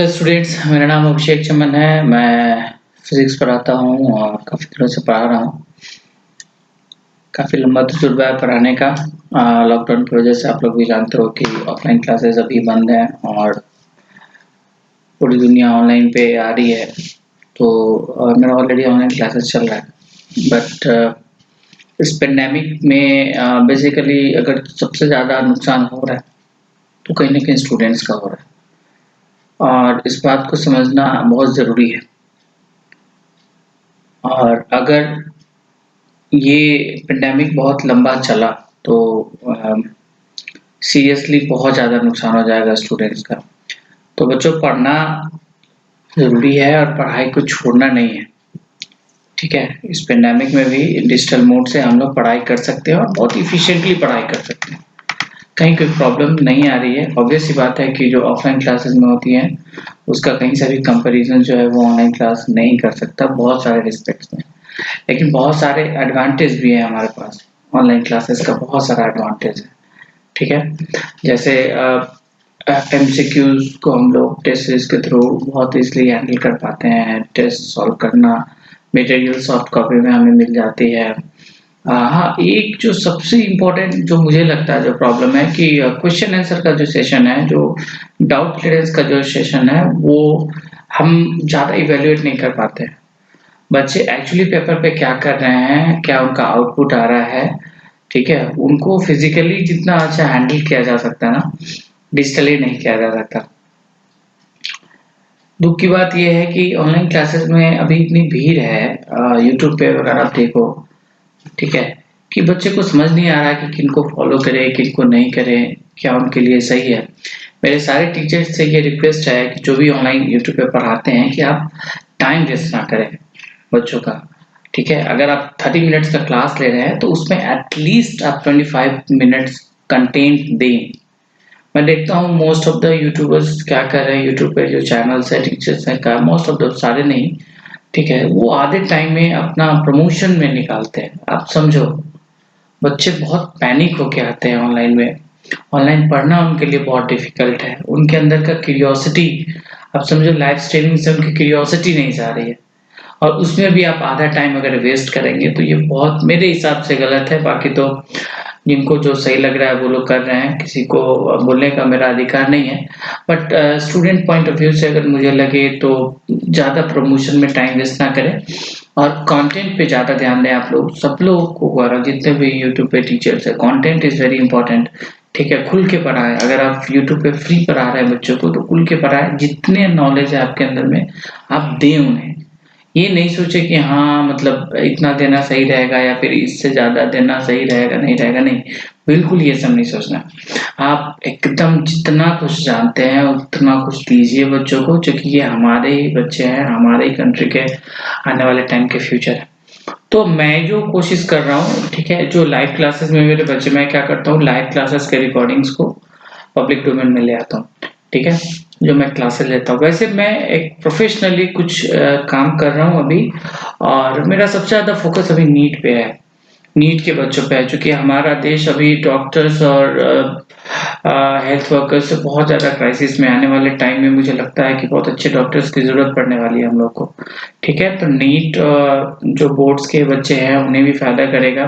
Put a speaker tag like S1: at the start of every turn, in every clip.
S1: Hello students, मेरा नाम अभिषेक चमन है। मैं फिज़िक्स पढ़ाता हूँ और काफ़ी दिनों से पढ़ा रहा हूँ। काफ़ी लंबा तजुर्बा है पढ़ाने का। लॉकडाउन की वजह से आप लोग भी जानते हो कि ऑफलाइन क्लासेस अभी बंद हैं और पूरी दुनिया ऑनलाइन पे आ रही है। तो मेरा ऑलरेडी ऑनलाइन क्लासेस चल रहा है। बट इस पेंडेमिक में बेसिकली अगर सबसे ज़्यादा नुकसान हो रहा है तो कहीं न कहीं स्टूडेंट्स का हो रहा है और इस बात को समझना बहुत ज़रूरी है। और अगर ये पेंडेमिक बहुत लंबा चला तो सीरियसली बहुत ज़्यादा नुकसान हो जाएगा स्टूडेंट्स का। तो बच्चों, पढ़ना ज़रूरी है और पढ़ाई को छोड़ना नहीं है, ठीक है? इस पेंडेमिक में भी डिजिटल मोड से हम लोग पढ़ाई कर सकते हैं और बहुत एफिशिएंटली पढ़ाई कर सकते हैं। कहीं कोई प्रॉब्लम नहीं आ रही है। ऑब्वियस सी बात है कि जो ऑफलाइन क्लासेस में होती हैं, उसका कहीं से भी कंपैरिज़न जो है वो ऑनलाइन क्लास नहीं कर सकता बहुत सारे रिस्पेक्ट्स में। लेकिन बहुत सारे एडवांटेज भी हैं हमारे पास। ऑनलाइन क्लासेस का बहुत सारा एडवांटेज है, ठीक है? जैसे एमसीक्यूज़ को हम लोग टेस्ट सीरीज़ के थ्रू बहुत ईज़िली हैंडल कर पाते हैं। टेस्ट सॉल्व करना, मटेरियल सॉफ्ट कॉपी में हमें मिल जाती है। हाँ, एक जो सबसे इम्पोर्टेंट जो मुझे लगता है जो प्रॉब्लम है कि क्वेश्चन आंसर का जो सेशन है, जो डाउट क्लियरेंस का जो सेशन है, वो हम ज़्यादा इवैल्यूएट नहीं कर पाते हैं। बच्चे एक्चुअली पेपर पे क्या कर रहे हैं, क्या उनका आउटपुट आ रहा है, ठीक है? उनको फिज़िकली जितना अच्छा हैंडल किया जा सकता है ना, डिजिटली नहीं किया जा सकता। दुःख की बात ये है कि ऑनलाइन क्लासेस में अभी इतनी भीड़ है, यूट्यूब पे अगर आप देखो, ठीक है? कि बच्चे को समझ नहीं आ रहा कि किनको फॉलो करें, किनको नहीं करें, क्या उनके लिए सही है। मेरे सारे टीचर्स से ये रिक्वेस्ट है कि जो भी ऑनलाइन यूट्यूब पे पढ़ाते हैं कि आप टाइम वेस्ट ना करें बच्चों का, ठीक है? अगर आप 30 मिनट्स का क्लास ले रहे हैं तो उसमें एट लीस्ट आप 25 मिनट्स कंटेंट दें। मैं देखता हूँ मोस्ट ऑफ द यूट्यूबर्स क्या कर रहे हैं, यूट्यूब पे जो चैनल्स है, टीचर्स हैं, का मोस्ट ऑफ द सारे नहीं, ठीक है? वो आधे टाइम में अपना प्रमोशन में निकालते हैं। आप समझो, बच्चे बहुत पैनिक होके आते हैं ऑनलाइन में। ऑनलाइन पढ़ना उनके लिए बहुत डिफ़िकल्ट है। उनके अंदर का क्यूरियोसिटी, आप समझो लाइव स्ट्रीमिंग से उनकी क्यूरियोसिटी नहीं जा रही है और उसमें भी आप आधा टाइम अगर वेस्ट करेंगे तो ये बहुत मेरे हिसाब से गलत है। बाकी तो जिनको जो सही लग रहा है वो लोग कर रहे हैं, किसी को बोलने का मेरा अधिकार नहीं है। But student point of view से अगर मुझे लगे तो ज़्यादा प्रमोशन में टाइम वेस्ट ना करें और कंटेंट पे ज़्यादा ध्यान दें। आप लोग सब लोग को द्वारा जितने भी यूट्यूब पे टीचर्स हैं, कंटेंट इज़ वेरी इंपॉर्टेंट, ठीक है? खुल के पढ़ाएँ। अगर आप यूट्यूब पे फ्री पढ़ा रहे हैं बच्चों को तो खुल के पढ़ाएँ। जितने नॉलेज है आपके अंदर में आप दें उन्हें। ये नहीं सोचे कि हाँ, मतलब इतना देना सही रहेगा या फिर इससे ज़्यादा देना सही रहेगा, नहीं रहेगा, नहीं। बिल्कुल ये सब नहीं सोचना। आप एकदम जितना कुछ जानते हैं उतना कुछ दीजिए बच्चों को, क्योंकि ये हमारे ही बच्चे हैं, हमारे ही कंट्री के आने वाले टाइम के फ्यूचर है। तो मैं जो कोशिश कर रहा हूँ, ठीक है? जो लाइव क्लासेस में मेरे बच्चे, मैं क्या करता हूँ, लाइव क्लासेस के रिकॉर्डिंग्स को पब्लिक डोमेन में ले आता हूँ, ठीक है? जो मैं क्लासेस लेता हूँ। वैसे मैं एक प्रोफ़ेशनली कुछ काम कर रहा हूँ अभी और मेरा सबसे ज़्यादा फ़ोकस अभी नीट पे है। नीट के बच्चों पे है, चूँकि हमारा देश अभी डॉक्टर्स और हेल्थ वर्कर्स से बहुत ज़्यादा क्राइसिस में आने वाले टाइम में मुझे लगता है कि बहुत अच्छे डॉक्टर्स की ज़रूरत पड़ने वाली है हम लोग को, ठीक है? तो नीट जो बोर्ड्स के बच्चे हैं उन्हें भी फ़ायदा करेगा।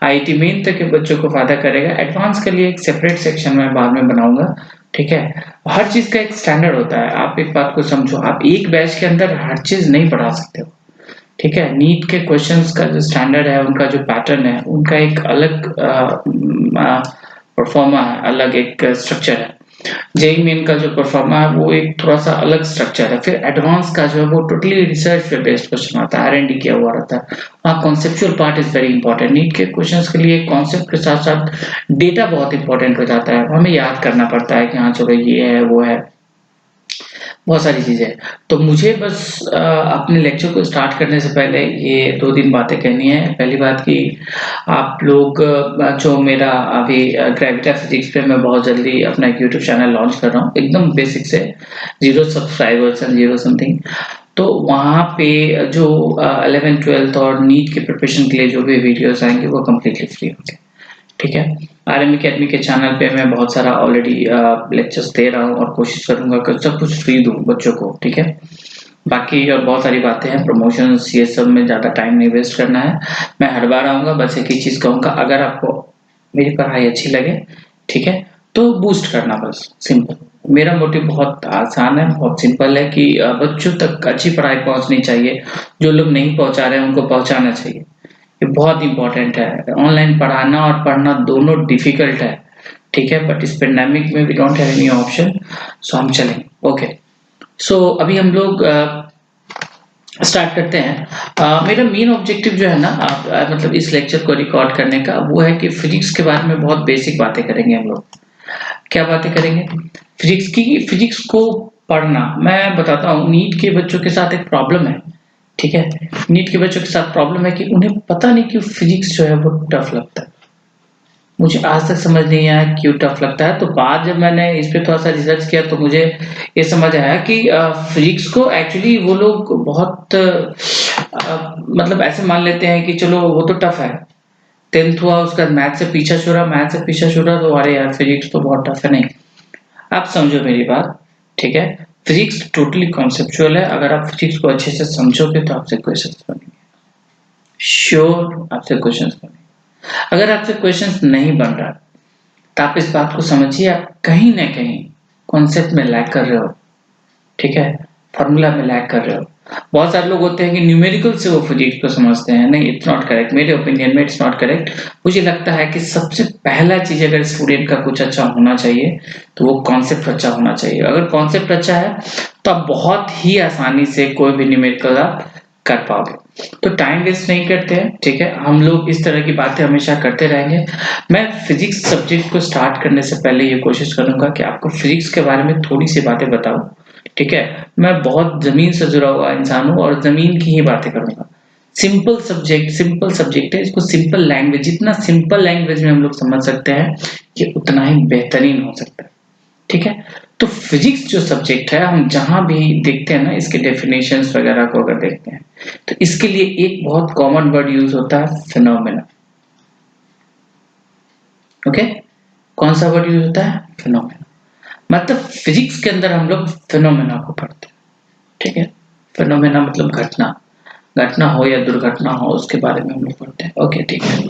S1: आईआईटी मेन तक के बच्चों को फ़ायदा करेगा। एडवांस के लिए एक सेपरेट सेक्शन मैं बाद में बनाऊँगा, ठीक है? हर चीज़ का एक स्टैंडर्ड होता है। आप एक बात को समझो, आप एक बैच के अंदर हर चीज़ नहीं पढ़ा सकते हो, ठीक है? नीट के क्वेश्चंस का जो स्टैंडर्ड है, उनका जो पैटर्न है, उनका एक अलग परफॉर्मा है, अलग एक स्ट्रक्चर है। जेईई मेन का जो परफॉर्मा है वो एक थोड़ा-सा अलग स्ट्रक्चर है। फिर एडवांस का जो है वो टोटली रिसर्च पे बेस्ड क्वेश्चन आता है, आर-एन-डी किया हुआ रहता है। वहाँ conceptual part is very important. NEET के क्वेश्चंस के लिए कॉन्सेप्ट के साथ-साथ डेटा बहुत इंपॉर्टेंट हो जाता है। हमें याद करना पड़ता है कि हाँ, चलो ये है, वो है। बहुत सारी चीज़ें। तो मुझे बस अपने लेक्चर को स्टार्ट करने से पहले ये 2-3 बातें कहनी है। पहली बात कि आप लोग जो मेरा अभी ग्रेविटा फिज़िक्स पे मैं बहुत जल्दी अपना एक यूट्यूब चैनल लॉन्च कर रहा हूँ, एकदम बेसिक से, 0 सब्सक्राइबर्स एंड 0 समथिंग। तो वहाँ पे जो 11th-12th और नीट के प्रिपरेशन के लिए जो भी वीडियोज़ आएँगे वो कंप्लीटली फ्री होंगे, ठीक है। आरएम एकेडमी के चैनल पे मैं बहुत सारा ऑलरेडी लेक्चर्स दे रहा हूँ और कोशिश करूंगा कि सब कुछ फ्री दूं बच्चों को, ठीक है। बाकी और बहुत सारी बातें हैं, प्रमोशंस, ये सब में ज़्यादा टाइम नहीं वेस्ट करना है। मैं हर बार आऊँगा, बस एक ही चीज़ कहूँगा, अगर आपको मेरी पढ़ाई अच्छी लगे, ठीक है, तो बूस्ट करना, बस सिंपल। मेरा मोटिव बहुत आसान है, बहुत सिंपल है कि बच्चों तक अच्छी पढ़ाई पहुँचनी चाहिए। जो लोग नहीं पहुँचा रहे हैं उनको पहुँचाना चाहिए। ये बहुत इम्पोर्टेंट है। ऑनलाइन पढ़ाना और पढ़ना दोनों डिफ़िकल्ट है, ठीक है, बट इस पैंडेमिक में we don't have any option, so हम चलेंगे। ओके, सो अभी हम लोग स्टार्ट करते हैं। मेरा मेन ऑब्जेक्टिव जो है ना, मतलब इस लेक्चर को रिकॉर्ड करने का, वो है कि फिजिक्स के बारे में बहुत बेसिक बातें करेंगे हम लोग। क्या बातें करेंगे? फिजिक्स की। फिजिक्स को पढ़ना, मैं बताता हूँ, नीट के बच्चों के साथ एक प्रॉब्लम है, ठीक है। नीट के बच्चों के साथ प्रॉब्लम है कि उन्हें पता नहीं क्यों फिजिक्स जो है वो टफ लगता है। मुझे आज तक समझ नहीं आया क्यों टफ लगता है। तो बाद जब मैंने इस पे थोड़ा सा रिसर्च किया तो मुझे ये समझ आया कि फिजिक्स को एक्चुअली वो लोग बहुत मतलब ऐसे मान लेते हैं कि चलो वो तो टफ है, 10th हुआ उसका मैथ से पीछा छुड़ा, मैथ से पीछा छुड़ा तो अरे यार फिजिक्स तो बहुत टफ है। नहीं, आप समझो मेरी बात, ठीक है। फिजिक्स टोटली कॉन्सेप्चुअल है। अगर आप फिजिक्स को अच्छे से समझोगे तो आपसे क्वेश्चंस बनेंगे, श्योर आपसे क्वेश्चंस बनेंगे। अगर आपसे क्वेश्चंस नहीं बन रहा तो आप इस बात को समझिए, आप कहीं ना कहीं कॉन्सेप्ट में लैग कर रहे हो, ठीक है, फॉर्मूला में लैग कर रहे हो। बहुत सारे लोग होते हैं कि न्यूमेरिकल से वो फिजिक्स को समझते हैं। नहीं, इट्स नॉट करेक्ट, मेरे ओपिनियन में इट्स नॉट करेक्ट। मुझे लगता है कि सबसे पहला चीज अगर स्टूडेंट का कुछ अच्छा होना चाहिए तो वो कॉन्सेप्ट अच्छा होना चाहिए। अगर कॉन्सेप्ट अच्छा है तो आप बहुत ही आसानी से कोई भी न्यूमेरिकल आप कर पाओगे। तो टाइम वेस्ट नहीं करते हैं, ठीक है। हम लोग इस तरह की बातें हमेशा करते रहेंगे। मैं फिजिक्स सब्जेक्ट को स्टार्ट करने से पहले ये कोशिश करूंगा कि आपको फिजिक्स के बारे में थोड़ी सी बातें बताऊं, ठीक है। मैं बहुत जमीन से जुड़ा हुआ इंसान हूँ और जमीन की ही बातें करूंगा। सिंपल सब्जेक्ट है, इसको सिंपल लैंग्वेज, जितना सिंपल लैंग्वेज में हम लोग समझ सकते हैं ये उतना ही बेहतरीन हो सकता है, ठीक है। तो फिजिक्स जो सब्जेक्ट है, हम जहां भी देखते हैं ना, इसके डेफिनेशंस वगैरह को अगर देखते हैं तो इसके लिए एक बहुत कॉमन वर्ड यूज होता है, फिनोमेना। ओके, कौन सा वर्ड यूज होता है? फिनोमेना। मतलब फिजिक्स के अंदर हम लोग फिनोमेना को पढ़ते हैं, ठीक है। फिनोमेना मतलब घटना, घटना हो या दुर्घटना हो उसके बारे में हम लोग पढ़ते हैं। ओके, ठीक है।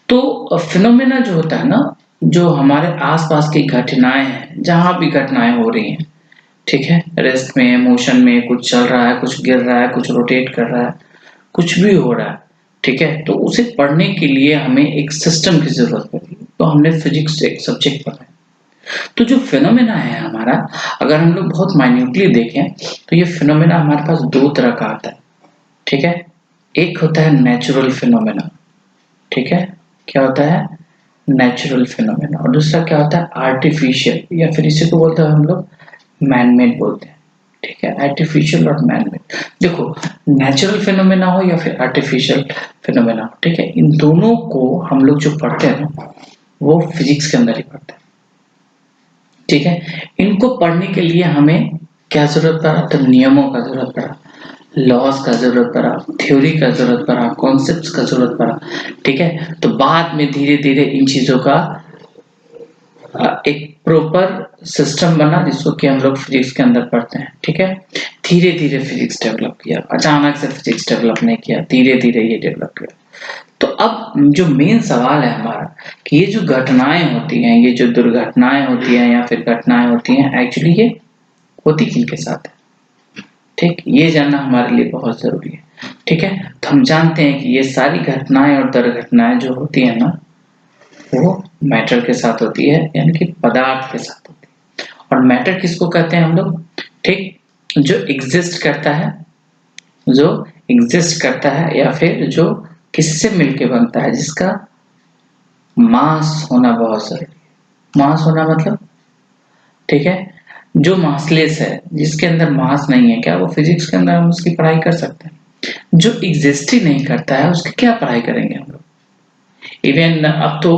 S1: तो फिनोमेना जो होता है ना, जो हमारे आसपास की घटनाएं हैं, जहां भी घटनाएं हो रही हैं, ठीक है, रेस्ट में, मोशन में, कुछ चल रहा है, कुछ गिर रहा है, कुछ रोटेट कर रहा है, कुछ भी हो रहा है, ठीक है, तो उसे पढ़ने के लिए हमें एक सिस्टम की जरूरत पड़ती है। तो हमने फिजिक्स एक सब्जेक्ट पढ़ा है। तो जो फिनोमेना है हमारा, अगर हम लोग बहुत माइन्यूटली देखें तो ये फिनोमेना हमारे पास दो तरह का आता है, ठीक है। एक होता है नेचुरल फिनोमेना, ठीक है। क्या होता है? Natural phenomena. और दूसरा क्या होता है? आर्टिफिशियल, या फिर इसी को बोलते हैं हम लोग मैनमेड बोलते हैं, ठीक है। आर्टिफिशियल और मैनमेड। देखो, नेचुरल फिनोमेना हो या फिर आर्टिफिशियल फिनोमेना हो, ठीक है, इन दोनों को हम लोग जो पढ़ते हैं ना, वो फिजिक्स के अंदर ही पढ़ते हैं, ठीक है। इनको पढ़ने के लिए हमें क्या जरूरत पड़ा? तो नियमों का जरूरत पड़ा, लॉस का जरूरत पड़ा, थ्योरी का जरूरत पड़ा, कॉन्सेप्ट्स का जरूरत पड़ा, ठीक है। तो बाद में धीरे धीरे इन चीजों का एक प्रॉपर सिस्टम बना जिसको कि हम लोग फिजिक्स के अंदर पढ़ते हैं, ठीक है। धीरे धीरे फिजिक्स डेवलप किया, अचानक से फिजिक्स डेवलप नहीं किया, धीरे धीरे ये डेवलप किया। तो अब जो मेन सवाल है हमारा कि ये जो घटनाएं होती हैं, ये जो दुर्घटनाएं होती हैं या फिर घटनाएं होती हैं, एक्चुअली ये होती किनके साथ है, ठीक, ये जानना हमारे लिए बहुत जरूरी है, ठीक है। तो हम जानते हैं कि ये सारी घटनाएं और दुर्घटनाएं जो होती है ना, वो मैटर के साथ होती है, यानी कि पदार्थ के साथ होती है। और मैटर किसको कहते हैं हम लोग? ठीक, जो एग्जिस्ट करता है, जो एग्जिस्ट करता है या फिर जो किससे मिलके बनता है, जिसका मास होना बहुत जरूरी है। मास होना मतलब, ठीक है, जो मासलेस है, जिसके अंदर मास नहीं है, क्या वो फिजिक्स के अंदर हम उसकी पढ़ाई कर सकते हैं? जो एग्जिस्ट ही नहीं करता है उसकी क्या पढ़ाई करेंगे हम लोग? इवन अब तो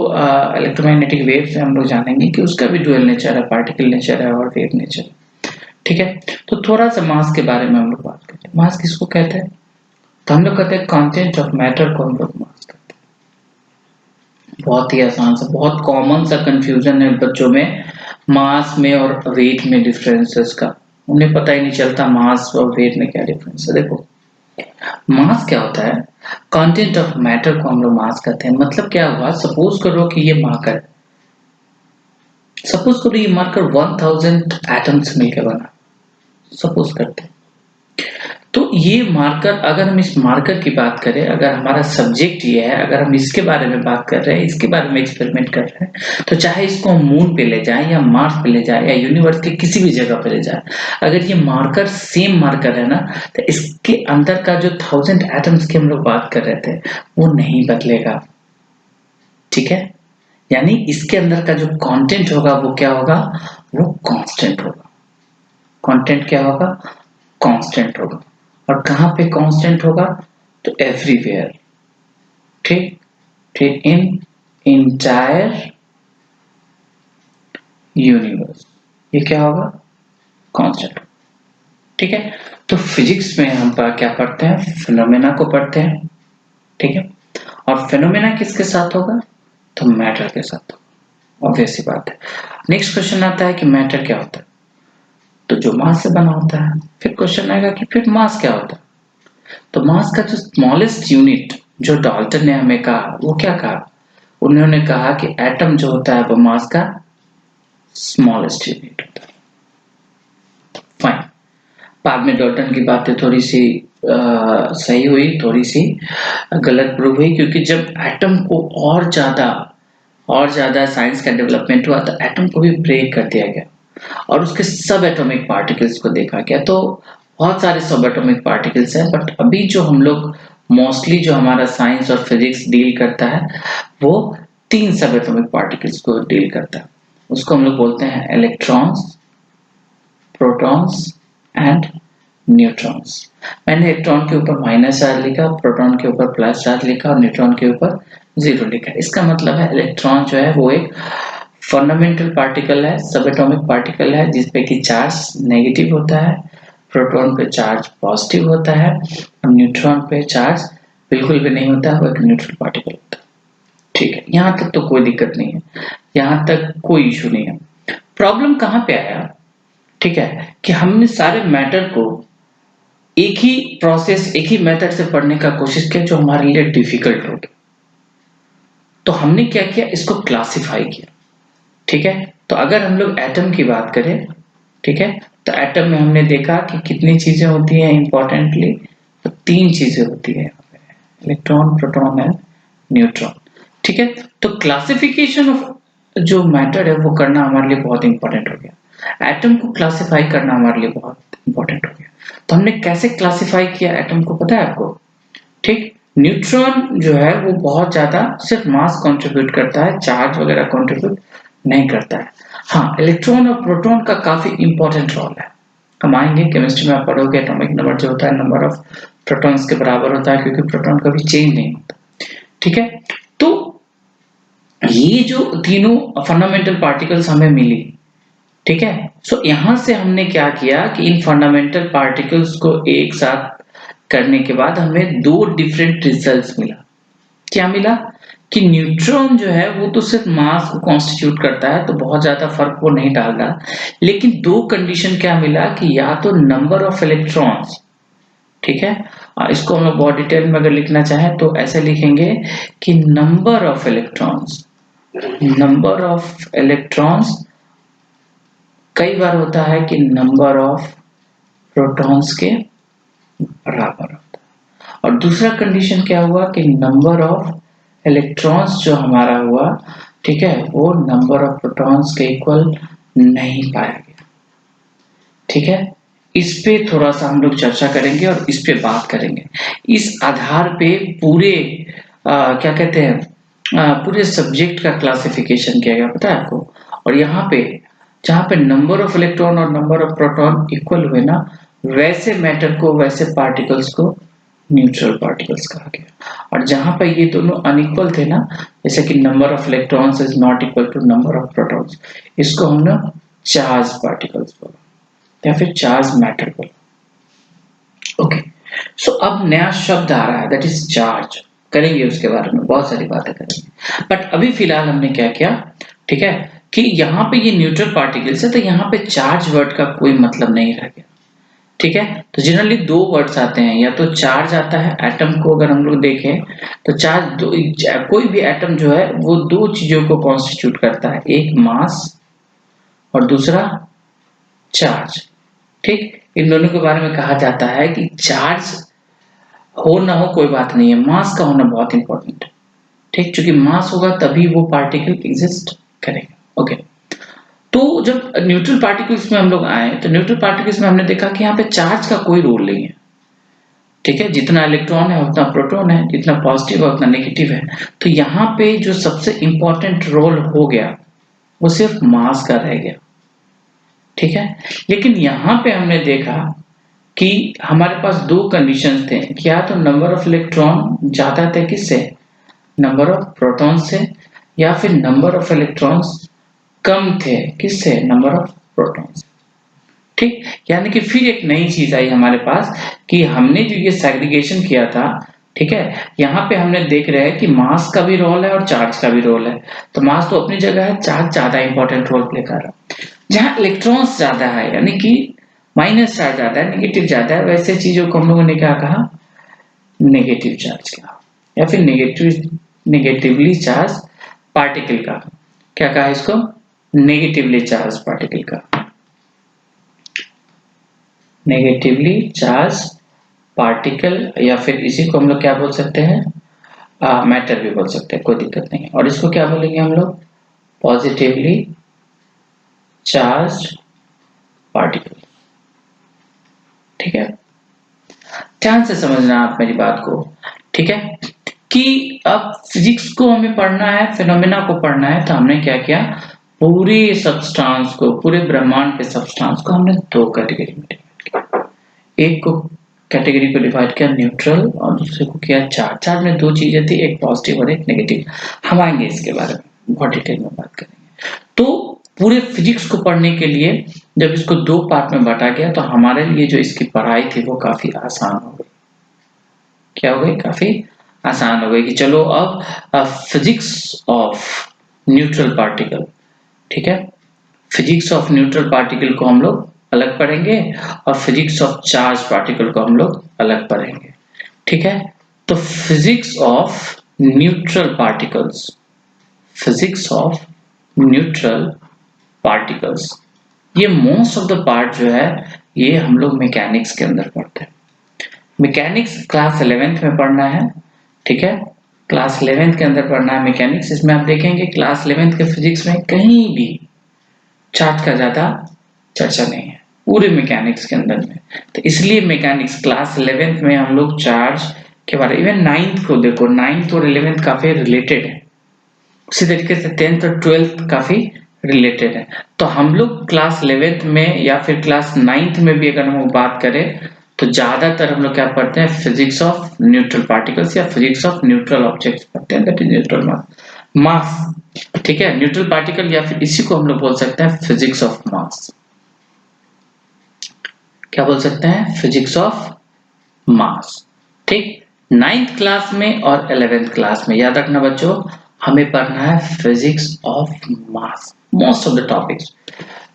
S1: इलेक्ट्रोमैग्नेटिक वेव से हम लोग जानेंगे कि उसका भी डुअल नेचर है, पार्टिकल नेचर है और वेव नेचर है, ठीक है। तो थोड़ा सा मास के बारे में हम लोग बात करते हैं। मास किसको कहते हैं? तो हम लोग कहते हैं कंटेंट ऑफ मैटर को हम लोग मास कहते बहुत ही आसान सा, बहुत कॉमन सा कंफ्यूजन है बच्चों में, मास में और वेट में डिफरेंसेस का। उन्हें पता ही नहीं चलता मास और वेट में क्या डिफरेंस है। देखो, मास क्या होता है? कंटेंट ऑफ मैटर को हम लोग मास कहते हैं। मतलब क्या हुआ, सपोज करो कि ये मार्कर, सपोज करो ये मार्कर 1000 एटम्स मिलकर बना, सपोज करते हैं। तो ये मार्कर, अगर हम इस मार्कर की बात करें, अगर हमारा सब्जेक्ट ये है, अगर हम इसके बारे में बात कर रहे हैं, इसके बारे में एक्सपेरिमेंट कर रहे हैं, तो चाहे इसको हम मून पे ले जाएं या मार्स पे ले जाएं या यूनिवर्स के किसी भी जगह पे ले जाएं, अगर ये मार्कर सेम मार्कर है ना, तो इसके अंदर का जो 1000 एटम्स की हम लोग बात कर रहे थे वो नहीं बदलेगा। ठीक है, यानी इसके अंदर का जो कंटेंट होगा वो क्या होगा, वो कांस्टेंट होगा। कंटेंट क्या होगा, कांस्टेंट होगा। और कहां पे कांस्टेंट होगा, तो एवरीवेयर। ठीक, ठीक, इन इंटायर यूनिवर्स ये क्या होगा, कांस्टेंट। ठीक है, तो फिजिक्स में हम क्या पढ़ते हैं, फिनोमेना को पढ़ते हैं। ठीक है, और फिनोमेना किसके साथ होगा, तो मैटर के साथ होगा। ऑब्वियस सी बात है। नेक्स्ट क्वेश्चन आता है कि मैटर क्या होता है, तो जो मास से बना होता है। फिर क्वेश्चन आएगा कि फिर मास क्या होता है, तो मास का जो स्मॉलेस्ट यूनिट जो डाल्टन ने हमें कहा, वो क्या कहा, उन्होंने कहा कि एटम जो होता है वो मास का स्मॉलेस्ट यूनिट होता है। फाइन, बाद में डाल्टन की बातें थोड़ी सी सही हुई, थोड़ी सी गलत प्रूव हुई, क्योंकि जब एटम को और ज्यादा साइंस का डेवलपमेंट हुआ तो एटम को भी ब्रेक कर दिया गया और उसके सब एटॉमिक पार्टिकल्स को देखा गया। तो बहुत सारे सब एटॉमिक पार्टिकल्स हैं, बट अभी जो हम लोग मोस्टली जो हमारा साइंस और फिजिक्स डील करता है वो 3 सब एटॉमिक पार्टिकल्स को डील करता है। उसको हम लोग बोलते हैं इलेक्ट्रॉन्स, प्रोटॉन्स एंड न्यूट्रॉन्स। मैंने इलेक्ट्रॉन के ऊपर माइनस चार्ज लिखा, प्रोटॉन के ऊपर प्लस चार्ज लिखा और न्यूट्रॉन के ऊपर 0 लिखा। इसका मतलब है इलेक्ट्रॉन जो है वो एक फंडामेंटल पार्टिकल है, सब एटॉमिक पार्टिकल है, जिसपे कि चार्ज नेगेटिव होता है, प्रोटॉन पे चार्ज पॉजिटिव होता है और न्यूट्रॉन पे चार्ज बिल्कुल भी नहीं होता है, वो एक न्यूट्रल पार्टिकल होता है। ठीक है, यहाँ तक तो कोई दिक्कत नहीं है, यहाँ तक कोई इशू नहीं है। प्रॉब्लम कहाँ पे आया, ठीक है, कि हमने सारे मैटर को एक ही प्रोसेस, एक ही मेथड से पढ़ने का कोशिश किया जो हमारे लिए डिफिकल्ट हो गया। तो हमने क्या किया, इसको क्लासिफाई किया। ठीक है, तो अगर हम लोग एटम की बात करें, ठीक है, तो एटम में हमने देखा कि कितनी चीजें होती हैं इंपॉर्टेंटली, तो 3 चीजें होती है, इलेक्ट्रॉन, प्रोटॉन एंड न्यूट्रॉन। ठीक है, तो क्लासिफिकेशन ऑफ जो मैटर है वो करना हमारे लिए बहुत इंपॉर्टेंट हो गया। एटम को क्लासिफाई करना हमारे लिए बहुत इंपॉर्टेंट हो गया। तो हमने कैसे क्लासिफाई किया एटम को, पता है आपको? ठीक, न्यूट्रॉन जो है वो बहुत ज्यादा सिर्फ मास कंट्रीब्यूट करता है, चार्ज वगैरह कंट्रीब्यूट नहीं करता है। हाँ, इलेक्ट्रॉन और प्रोटॉन का काफी इंपॉर्टेंट रोल है। हम आएंगे केमिस्ट्री में, आप पढ़ोगे एटॉमिक नंबर जो होता है नंबर ऑफ प्रोटॉन्स के बराबर होता है, क्योंकि प्रोटॉन कभी चेंज नहीं होता। ठीक है, तो ये जो तीनों फंडामेंटल पार्टिकल्स हमें मिली, ठीक है, सो यहां से हमने क्या किया कि इन फंडामेंटल पार्टिकल्स को एक साथ करने के बाद हमें 2 डिफरेंट रिजल्ट्स मिला। क्या मिला कि न्यूट्रॉन जो है वो तो सिर्फ मास को कॉन्स्टिट्यूट करता है, तो बहुत ज्यादा फर्क वो नहीं डालता, लेकिन 2 कंडीशन क्या मिला कि या तो नंबर ऑफ इलेक्ट्रॉन्स, ठीक है, इसको हम लोग बहुत डिटेल में अगर लिखना चाहें तो ऐसे लिखेंगे कि नंबर ऑफ इलेक्ट्रॉन्स कई बार होता है कि नंबर ऑफ प्रोटॉन्स के बराबर होता है। और दूसरा कंडीशन क्या हुआ कि नंबर ऑफ इलेक्ट्रॉन्स जो हमारा हुआ, ठीक है, वो नंबर ऑफ प्रोटॉन्स के इक्वल नहीं पाया गया। ठीक है, इस पे थोड़ा सा हम लोग चर्चा करेंगे और इस पे बात करेंगे। इस आधार पे पूरे क्या कहते हैं, पूरे सब्जेक्ट का क्लासिफिकेशन किया गया, पता है आपको? और यहाँ पे जहाँ पे नंबर ऑफ इलेक्ट्रॉन और नंबर ऑफ प्रोटॉन इक्वल हुए ना, वैसे मैटर को, वैसे पार्टिकल्स को न्यूट्रल पार्टिकल्स कहा गया। और जहां पर ये दोनों अनइक्वल थे ना, जैसे कि number of electrons is not equal to number of protons, इसको हमने चार्ज पार्टिकल्स बोला या फिर चार्ज मैटर बोला। ओके, सो अब नया शब्द आ रहा है, दैट इज चार्ज। करेंगे उसके बारे में बहुत सारी बातें करेंगे। बट अभी फिलहाल हमने क्या किया, ठीक है, कि यहाँ पे ये न्यूट्रल पार्टिकल्स है तो यहाँ पे चार्ज वर्ड का कोई मतलब नहीं रह गया, ठीक है। तो जनरली दो वर्ड्स आते हैं, या तो चार्ज आता है, एटम को अगर हम लोग देखें तो चार्ज कोई भी एटम जो है वो दो चीजों को कॉन्स्टिट्यूट करता है, एक मास और दूसरा चार्ज, ठीक। इन दोनों के बारे में कहा जाता है कि चार्ज हो ना हो कोई बात नहीं है, मास का होना बहुत इंपॉर्टेंट है, ठीक। क्योंकि मास होगा तभी वो पार्टिकल एग्जिस्ट करेगा, ओके। तो जब न्यूट्रल पार्टिकल्स में हम लोग आए तो न्यूट्रल पार्टिकल्स में हमने देखा कि यहाँ पे चार्ज का कोई रोल नहीं है, ठीक है। जितना इलेक्ट्रॉन है उतना प्रोटॉन है, जितना पॉजिटिव है उतना नेगेटिव है। तो यहाँ पे जो सबसे इंपॉर्टेंट रोल हो गया वो सिर्फ मास का रह गया, ठीक है। लेकिन यहाँ पे हमने देखा कि हमारे पास दो कंडीशंस थे, क्या तो नंबर ऑफ इलेक्ट्रॉन ज्यादा थे किससे, नंबर ऑफ प्रोटॉन से, या फिर नंबर ऑफ इलेक्ट्रॉन्स कम थे किससे, नंबर ऑफ प्रोटॉन्स, ठीक। यानी कि फिर एक नई चीज आई हमारे पास कि हमने जो ये सेग्रीगेशन किया था, ठीक है, यहाँ पे हमने देख रहे हैं कि मास का भी रोल है और चार्ज का भी रोल है। तो मास तो अपनी जगह है, चार्ज ज्यादा इंपॉर्टेंट रोल प्ले कर रहा है। जहाँ इलेक्ट्रॉन्स ज्यादा है यानी कि माइनस चार्ज ज्यादा है, नेगेटिव ज्यादा है, वैसे चीजों को हम लोगों ने क्या कहा, नेगेटिव चार्ज का, या फिर नेगेटिवली चार्ज पार्टिकल का, क्या कहा इसको, नेगेटिवली चार्ज पार्टिकल का, नेगेटिवली चार्ज पार्टिकल, या फिर इसी को हम लोग क्या बोल सकते हैं, मैटर भी बोल सकते हैं, कोई दिक्कत नहीं है। और इसको क्या बोलेंगे हम लोग, पॉजिटिवली चार्ज पार्टिकल, ठीक है। ध्यान से समझना आप मेरी बात को, ठीक है, कि अब फिजिक्स को हमें पढ़ना है, फिनोमेना को पढ़ना है, तो हमने क्या किया, पूरे सब्सटेंस को, पूरे ब्रह्मांड के सब्सटेंस को हमने दो कैटेगरी में डिवाइड किया। एक को कैटेगरी को डिवाइड किया न्यूट्रल और दूसरे को किया चार्ज। चार्ज में दो चीजें थी, एक पॉजिटिव और एक नेगेटिव। हम आएंगे इसके बारे में बहुत डिटेल में बात करेंगे। तो पूरे फिजिक्स को पढ़ने के लिए जब इसको दो पार्ट में बांटा गया तो हमारे लिए जो इसकी पढ़ाई थी वो काफी आसान हो गई। क्या हो गई, काफी आसान हो गई कि चलो अब फिजिक्स ऑफ न्यूट्रल पार्टिकल, ठीक है, फिजिक्स ऑफ न्यूट्रल पार्टिकल को हम लोग अलग पढ़ेंगे और फिजिक्स ऑफ चार्ज पार्टिकल को हम लोग अलग पढ़ेंगे, ठीक है। तो physics of neutral particles, physics of neutral particles, ये मोस्ट ऑफ द पार्ट जो है ये हम लोग मैकेनिक्स के अंदर पढ़ते हैं। मैकेनिक्स क्लास 11th में पढ़ना है, ठीक है, क्लास 11th के अंदर पढ़ना है मैकेनिक्स। इसमें आप देखेंगे क्लास 11th के फिजिक्स में कहीं भी चार्ज का ज्यादा चर्चा नहीं है पूरे मैकेनिक्स के अंदर में। तो इसलिए मैकेनिक्स क्लास 11th में हम लोग चार्ज के बारे, इवन 9th को देखो, 9th और 11th काफी रिलेटेड है, उसी तरीके से 10th और 12th काफी रिलेटेड है। तो हम लोग क्लास 11th में या फिर क्लास 9th में भी अगर हम बात करें तो ज्यादातर हम लोग क्या पढ़ते हैं, फिजिक्स ऑफ न्यूट्रल पार्टिकल्स या फिजिक्स ऑफ न्यूट्रल ऑब्जेक्ट्स पढ़ते हैं, दैट इज न्यूट्रल मास, ठीक है, न्यूट्रल पार्टिकल, या फिर इसी को हम लोग बोल सकते हैं फिजिक्स ऑफ मास। क्या बोल सकते हैं, फिजिक्स ऑफ मास, ठीक। 9th क्लास में और 11th क्लास में याद रखना बच्चों, हमें पढ़ना है physics of mass, most of the topics,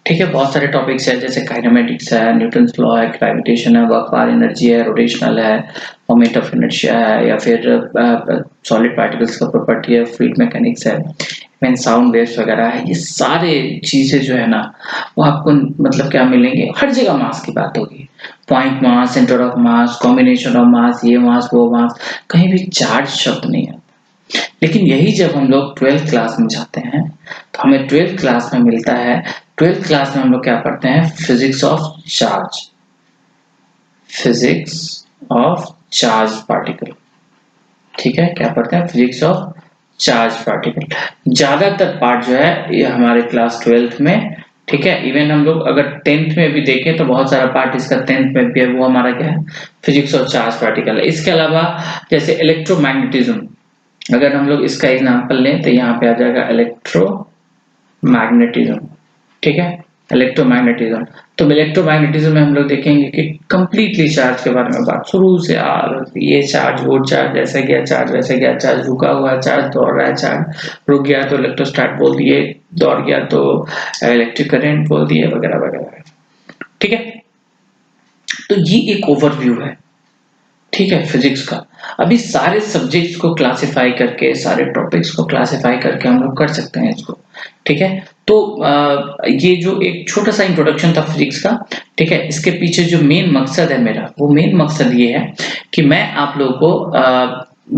S1: ठीक है। बहुत सारे टॉपिक्स है जैसे काइनेमेटिक्स है, न्यूटन्स लॉ है, ग्रेविटेशन है, वर्क पावर एनर्जी है, रोटेशनल है, मोमेंट ऑफ इनर्शिया है, या फिर सॉलिड पार्टिकल्स का प्रॉपर्टी है, फ्लूइड मैकेनिक्स है, इवन साउंड वेव्स वगैरह है। ये सारे चीजें जो है ना वो आपको मतलब क्या मिलेंगे, हर जगह मास की बात होगी, point mass, centre of mass, combination of mass, ये मास वो मास, कहीं भी चार्ज शब्द नहीं आता। लेकिन यही जब हम लोग 12th क्लास में जाते हैं तो हमें 12th क्लास में मिलता है, 12th क्लास में हम लोग क्या पढ़ते हैं, physics of charge, physics of charge particle, ठीक है, क्या पढ़ते हैं, फिजिक्स ऑफ चार्ज पार्टिकल। ज्यादातर पार्ट जो है ये हमारे क्लास 12th में, ठीक है। इवन हम लोग अगर 10th में भी देखें तो बहुत सारा पार्ट इसका 10th में भी है, वो हमारा क्या है, फिजिक्स ऑफ चार्ज पार्टिकल है। इसके अलावा जैसे इलेक्ट्रोमैग्नेटिज्म, अगर हम लोग इसका एग्जांपल लें तो यहाँ पे आ जाएगा इलेक्ट्रोमैग्नेटिज्म, ठीक है। इलेक्ट्रोमैग्नेटिज्म। तो इलेक्ट्रोमैग्नेटिज्म में हम लोग देखेंगे कि कंप्लीटली चार्ज के बारे में बात शुरू से ये चार्ज वो चार्ज, ऐसा गया चार्ज वैसे गया चार्ज, रुका हुआ चार्ज, दौड़ रहा है चार्ज, रुक गया तो इलेक्ट्रोस्टैट बोल दिए, दौड़ गया तो इलेक्ट्रिक करंट बोल दिए, वगैरह वगैरह। ठीक है, तो ये एक ओवरव्यू है, ठीक है, फिजिक्स का। अभी सारे सब्जेक्ट्स को क्लासिफाई करके, सारे टॉपिक्स को क्लासिफाई करके हम लोग कर सकते हैं इसको। ठीक है, तो ये जो एक छोटा सा इंट्रोडक्शन था फिजिक्स का, ठीक है, इसके पीछे जो मेन मकसद है मेरा, वो मेन मकसद ये है कि मैं आप लोगों को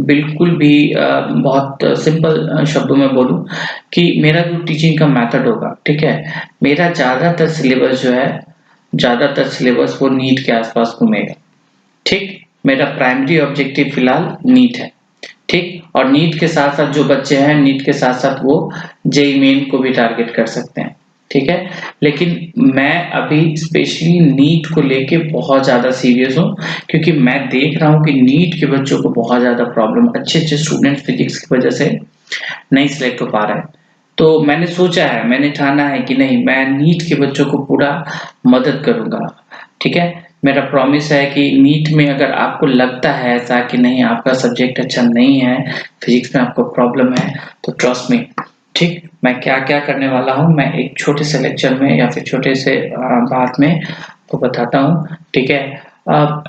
S1: बिल्कुल भी बहुत सिंपल शब्दों में बोलूं कि मेरा जो टीचिंग का मेथड होगा, ठीक है, मेरा ज्यादातर सिलेबस वो नीट के आसपास घूमेगा। ठीक, मेरा प्राइमरी ऑब्जेक्टिव फिलहाल नीट है। ठीक, और नीट के साथ साथ जो बच्चे हैं, नीट के साथ साथ वो जेईई मेन को भी टारगेट कर सकते हैं। ठीक है, लेकिन मैं अभी स्पेशली नीट को लेके बहुत ज्यादा सीरियस हूँ, क्योंकि मैं देख रहा हूँ कि नीट के बच्चों को बहुत ज्यादा प्रॉब्लम, अच्छे अच्छे स्टूडेंट फिजिक्स की वजह से नहीं सिलेक्ट हो पा रहा है। तो मैंने सोचा है, मैंने ठाना है कि नहीं, मैं नीट के बच्चों को पूरा मदद करूंगा। ठीक है, मेरा प्रॉमिस है कि नीट में अगर आपको लगता है ऐसा कि नहीं, आपका सब्जेक्ट अच्छा नहीं है, फिजिक्स में आपको प्रॉब्लम है, तो ट्रस्ट मी, ठीक, मैं क्या क्या करने वाला हूँ, मैं एक छोटे से लेक्चर में या फिर छोटे से बात में आपको बताता हूँ। ठीक है,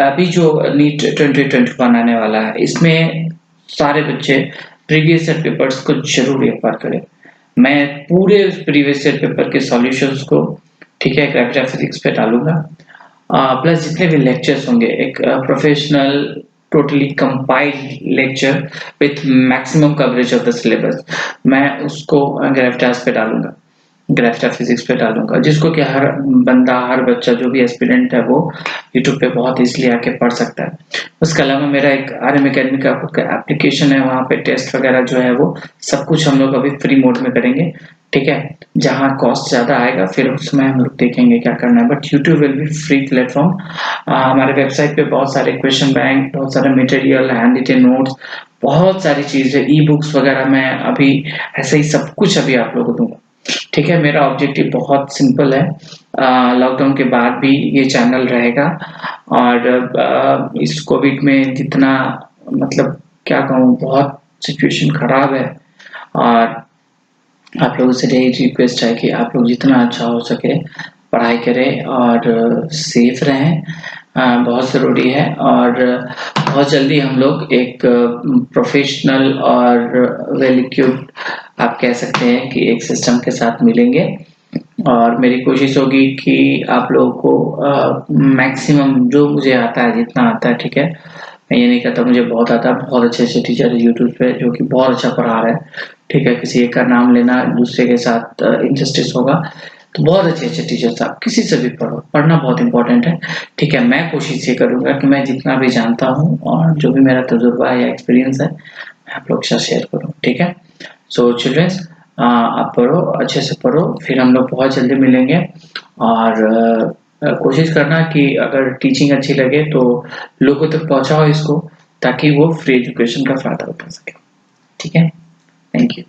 S1: अभी जो नीट 2021 आने वाला है, इसमें सारे बच्चे प्रीवियस ईयर पेपर्स को जरूर एक बार करें। मैं पूरे प्रीवियस ईयर पेपर के सॉल्यूशंस को, ठीक है, ग्रेविटी फिजिक्स पे डालूंगा, प्लस जितने भी लेक्चर्स होंगे, एक professional totally compiled lecture with maximum coverage of the syllabus, मैं उसको ग्रेविटास पे डालूंगा, ग्रेविटा फिजिक्स पे डालूंगा, जिसको कि हर बंदा, हर बच्चा जो भी एस्पिरेंट है वो यूट्यूब पे बहुत इजीली आके पढ़ सकता है। उसके अलावा मेरा एक आरएम एकेडमी का खुद का एप्लीकेशन है, वहाँ पे टेस्ट वगैरह जो है वो सब कुछ हम लोग अभी फ्री मोड में करेंगे। ठीक है, जहाँ कॉस्ट ज्यादा आएगा फिर उसमें हम लोग देखेंगे क्या करना है, but YouTube will be free platform. हमारे वेबसाइट पे बहुत सारे क्वेश्चन बैंक, बहुत सारे मटेरियल, हैंड रिटेन नोट्स, बहुत सारी चीजें, ई बुक्स वगैरह, मैं अभी ऐसे ही सब कुछ अभी आप लोगों को दूंगा। ठीक है, मेरा ऑब्जेक्टिव बहुत सिंपल है, लॉकडाउन के बाद भी ये चैनल रहेगा, और इस कोविड में जितना, मतलब क्या कहूँ, बहुत सिचुएशन खराब है, और आप लोगों से यही रिक्वेस्ट है कि आप लोग जितना अच्छा हो सके पढ़ाई करें और सेफ रहें, बहुत ज़रूरी है। और बहुत जल्दी हम लोग एक प्रोफेशनल और वेल इक्विप्ड, आप कह सकते हैं कि एक सिस्टम के साथ मिलेंगे, और मेरी कोशिश होगी कि आप लोगों को मैक्सिमम जो मुझे आता है, जितना आता है, ठीक है, मैं ये नहीं कहता मुझे बहुत आता है, बहुत अच्छे अच्छे टीचर है यूट्यूब पे जो कि बहुत अच्छा पढ़ा रहे हैं। ठीक है, किसी एक का नाम लेना दूसरे के साथ इनजस्टिस होगा, तो बहुत अच्छे अच्छे टीचर्स, आप किसी से भी पढ़ो, पढ़ना बहुत इंपॉर्टेंट है। ठीक है, मैं कोशिश ये करूंगा कि मैं जितना भी जानता हूँ और जो भी मेरा तजुर्बा या एक्सपीरियंस है, मैं आप लोग के साथ शेयर करूँ। ठीक है, सो चिल्ड्रंस, आप पढ़ो, अच्छे से पढ़ो, फिर हम लोग बहुत जल्दी मिलेंगे। और कोशिश करना कि अगर टीचिंग अच्छी लगे तो लोगों तक पहुंचाओ इसको, ताकि वो फ्री एजुकेशन का फायदा उठा सके। ठीक है, थैंक यू।